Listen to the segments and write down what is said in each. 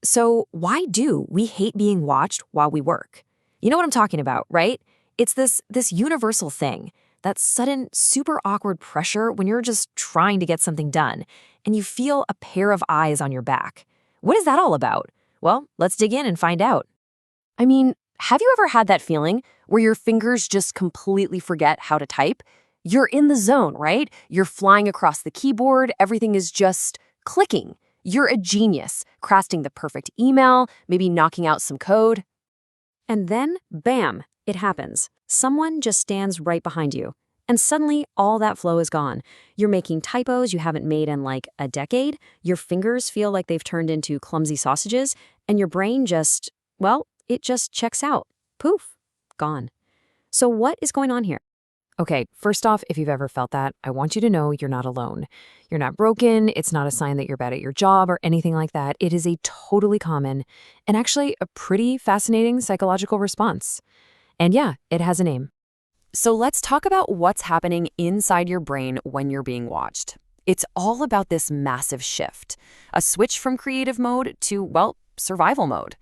So why do we hate being watched while we work? You know what I'm talking about, right? It's this universal thing, that sudden, super awkward pressure when you're just trying to get something done, and you feel a pair of eyes on your back. What is that all about? Well, let's dig in and find out. I mean, have you ever had that feeling where your fingers just completely forget how to type? You're in the zone, right? You're flying across the keyboard, everything is just clicking. You're a genius, crafting the perfect email, maybe knocking out some code. And then, bam, it happens. Someone just stands right behind you. And suddenly, all that flow is gone. You're making typos you haven't made in like a decade, your fingers feel like they've turned into clumsy sausages, and your brain just, well, it just checks out. Poof, gone. So what is going on here? Okay, first off, if you've ever felt that, I want you to know you're not alone. You're not broken, it's not a sign that you're bad at your job or anything like that. It is a totally common and actually a pretty fascinating psychological response. And yeah, it has a name. So let's talk about what's happening inside your brain when you're being watched. It's all about this massive shift, a switch from creative mode to, well, survival mode.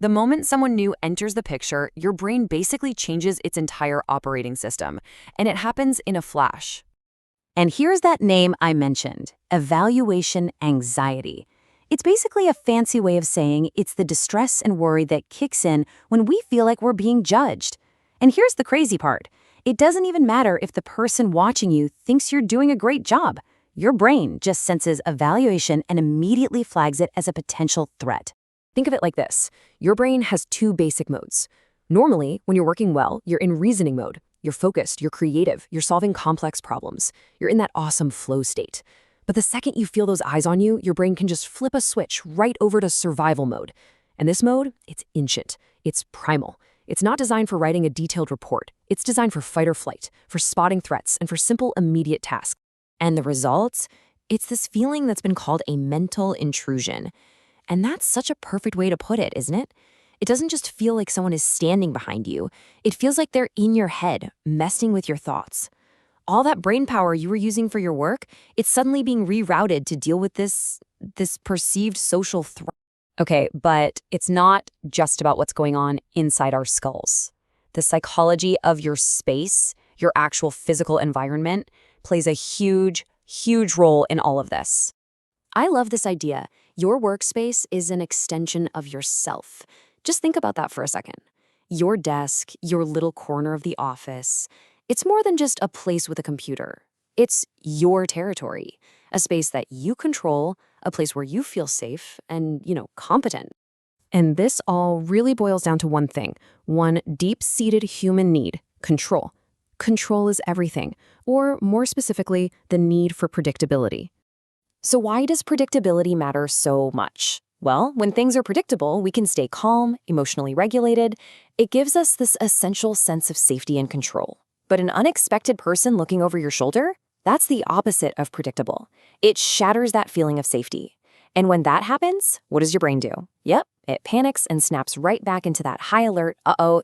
The moment someone new enters the picture, your brain basically changes its entire operating system, and it happens in a flash. And here's that name I mentioned, evaluation anxiety. It's basically a fancy way of saying it's the distress and worry that kicks in when we feel like we're being judged. And here's the crazy part. It doesn't even matter if the person watching you thinks you're doing a great job. Your brain just senses evaluation and immediately flags it as a potential threat. Think of it like this. Your brain has two basic modes. Normally, when you're working well, you're in reasoning mode. You're focused, you're creative, you're solving complex problems. You're in that awesome flow state. But the second you feel those eyes on you, your brain can just flip a switch right over to survival mode. And this mode, it's ancient. It's primal. It's not designed for writing a detailed report. It's designed for fight or flight, for spotting threats, and for simple, immediate tasks. And the results? It's this feeling that's been called a mental intrusion. And that's such a perfect way to put it, isn't it? It doesn't just feel like someone is standing behind you. It feels like they're in your head, messing with your thoughts. All that brain power you were using for your work, it's suddenly being rerouted to deal with this perceived social threat. Okay, but it's not just about what's going on inside our skulls. The psychology of your space, your actual physical environment, plays a huge, huge role in all of this. I love this idea. Your workspace is an extension of yourself. Just think about that for a second. Your desk, your little corner of the office, it's more than just a place with a computer. It's your territory, a space that you control, a place where you feel safe and, competent. And this all really boils down to one thing, one deep-seated human need, control. Control is everything, or more specifically, the need for predictability. So why does predictability matter so much? Well, when things are predictable, we can stay calm, emotionally regulated. It gives us this essential sense of safety and control. But an unexpected person looking over your shoulder? That's the opposite of predictable. It shatters that feeling of safety. And when that happens, what does your brain do? Yep, it panics and snaps right back into that high alert,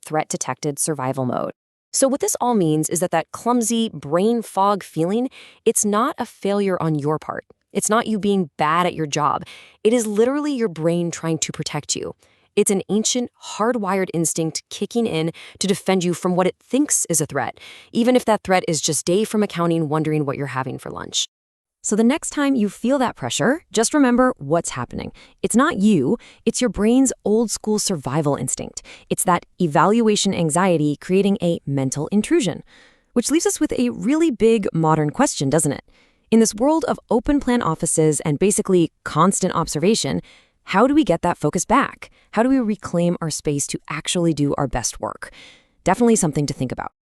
threat detected survival mode. So what this all means is that clumsy brain fog feeling, it's not a failure on your part. It's not you being bad at your job. It is literally your brain trying to protect you. It's an ancient, hardwired instinct kicking in to defend you from what it thinks is a threat, even if that threat is just Dave from accounting wondering what you're having for lunch. So the next time you feel that pressure, just remember what's happening. It's not you, it's your brain's old-school survival instinct. It's that evaluation anxiety creating a mental intrusion. Which leaves us with a really big modern question, doesn't it? In this world of open-plan offices and basically constant observation, how do we get that focus back? How do we reclaim our space to actually do our best work? Definitely something to think about.